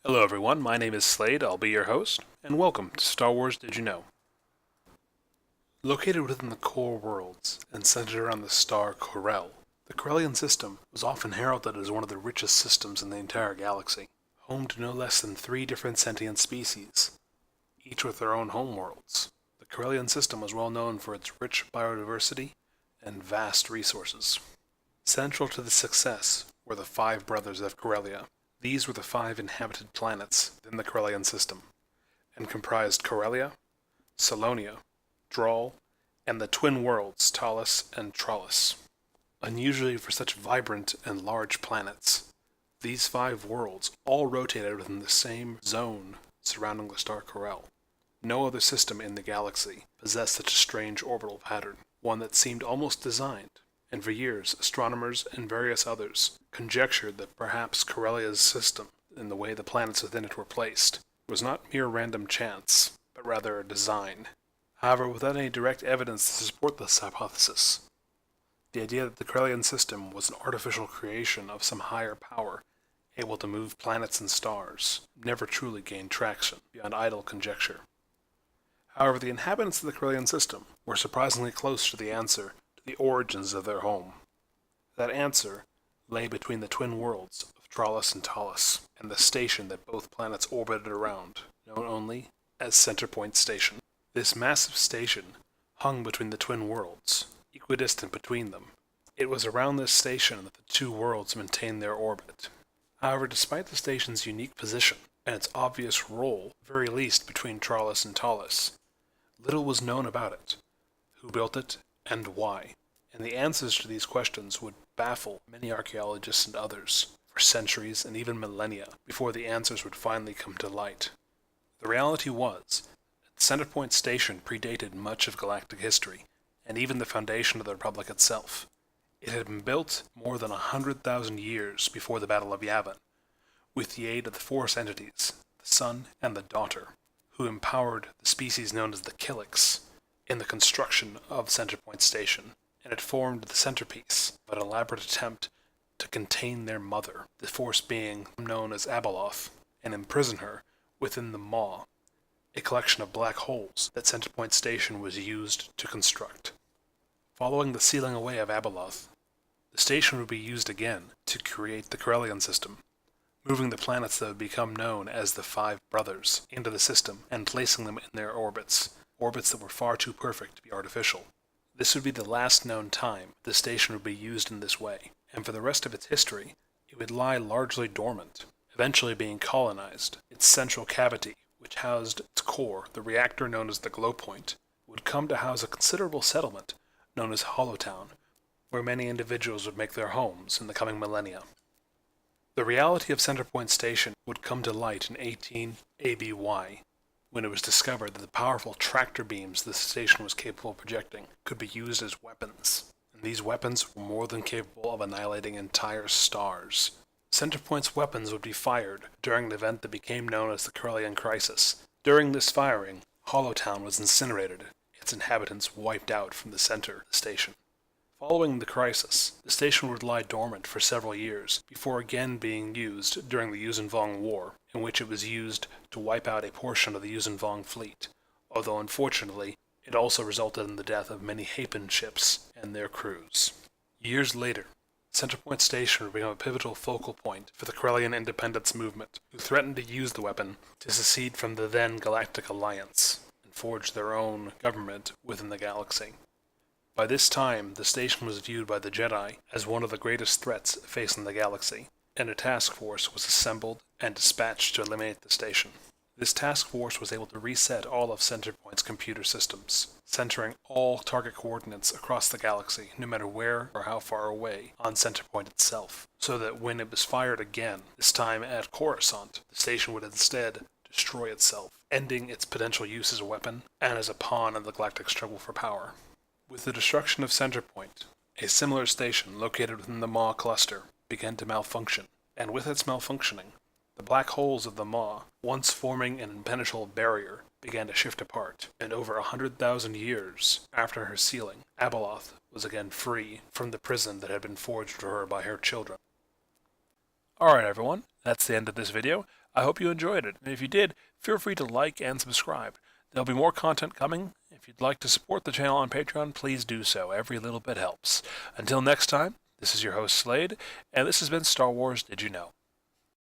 Hello everyone, my name is Slade, I'll be your host, and welcome to Star Wars Did You Know? Located within the core worlds and centered around the star Corel, the Karelian System was often heralded as one of the richest systems in the entire galaxy, home to no less than 3 different sentient species, each with their own homeworlds. The Karelian System was well known for its rich biodiversity and vast resources. Central to this success were the 5 brothers of Corellia. These were the 5 inhabited planets within the Corellian System, and comprised Corellia, Salonia, Drawl, and the twin worlds Talus and Trallus. Unusually for such vibrant and large planets, these 5 worlds all rotated within the same zone surrounding the star Corel. No other system in the galaxy possessed such a strange orbital pattern, one that seemed almost designed, and for years astronomers and various others conjectured that perhaps Corellia's system, and the way the planets within it were placed, was not mere random chance, but rather a design. However, without any direct evidence to support this hypothesis, the idea that the Karelian System was an artificial creation of some higher power able to move planets and stars never truly gained traction beyond idle conjecture. However, the inhabitants of the Karelian System were surprisingly close to the answer to the origins of their home. That answer lay between the twin worlds of Trallus and Talus, and the station that both planets orbited around, known only as Centerpoint Station. This massive station hung between the twin worlds, equidistant between them. It was around this station that the 2 worlds maintained their orbit. However, despite the station's unique position and its obvious role, at the very least between Trallus and Talus, little was known about it, who built it, and why. And the answers to these questions would baffle many archaeologists and others for centuries and even millennia before the answers would finally come to light. The reality was that Centerpoint Station predated much of galactic history, and even the foundation of the Republic itself. It had been built more than 100,000 years before the Battle of Yavin, with the aid of the Force entities, the Son and the Daughter, who empowered the species known as the Killiks in the construction of Centerpoint Station, and it formed the centerpiece of an elaborate attempt to contain their mother, the Force being known as Abeloth, and imprison her within the Maw, a collection of black holes that Centerpoint Station was used to construct. Following the sealing away of Abeloth, the station would be used again to create the Corellian System, moving the planets that would become known as the 5 brothers into the system and placing them in their orbits that were far too perfect to be artificial. This would be the last known time the station would be used in this way, and for the rest of its history, it would lie largely dormant, eventually being colonized. Its central cavity, which housed its core, the reactor known as the Glow Point, would come to house a considerable settlement known as Hollowtown, where many individuals would make their homes in the coming millennia. The reality of Centerpoint Station would come to light in 18 ABY, when it was discovered that the powerful tractor beams the station was capable of projecting could be used as weapons, and these weapons were more than capable of annihilating entire stars. Centerpoint's weapons would be fired during an event that became known as the Karelian Crisis. During this firing, Hollowtown was incinerated, its inhabitants wiped out from the center of the station. Following the crisis, the station would lie dormant for several years before again being used during the Yuuzhan Vong War, in which it was used to wipe out a portion of the Yuuzhan Vong fleet, although unfortunately it also resulted in the death of many Hapan ships and their crews. Years later, Centerpoint Station would become a pivotal focal point for the Corellian independence movement, who threatened to use the weapon to secede from the then Galactic Alliance and forge their own government within the galaxy. By this time, the station was viewed by the Jedi as one of the greatest threats facing the galaxy, and a task force was assembled and dispatched to eliminate the station. This task force was able to reset all of Centerpoint's computer systems, centering all target coordinates across the galaxy, no matter where or how far away on Centerpoint itself, so that when it was fired again, this time at Coruscant, the station would instead destroy itself, ending its potential use as a weapon and as a pawn in the galactic struggle for power. With the destruction of Centerpoint, a similar station located within the Maw cluster began to malfunction, and with its malfunctioning, the black holes of the Maw, once forming an impenetrable barrier, began to shift apart, and over 100,000 years after her sealing, Abeloth was again free from the prison that had been forged for her by her children. Alright everyone, that's the end of this video. I hope you enjoyed it, and if you did, feel free to like and subscribe. There'll be more content coming. If you'd like to support the channel on Patreon, please do so. Every little bit helps. Until next time, this is your host Slade, and this has been Star Wars Did You Know?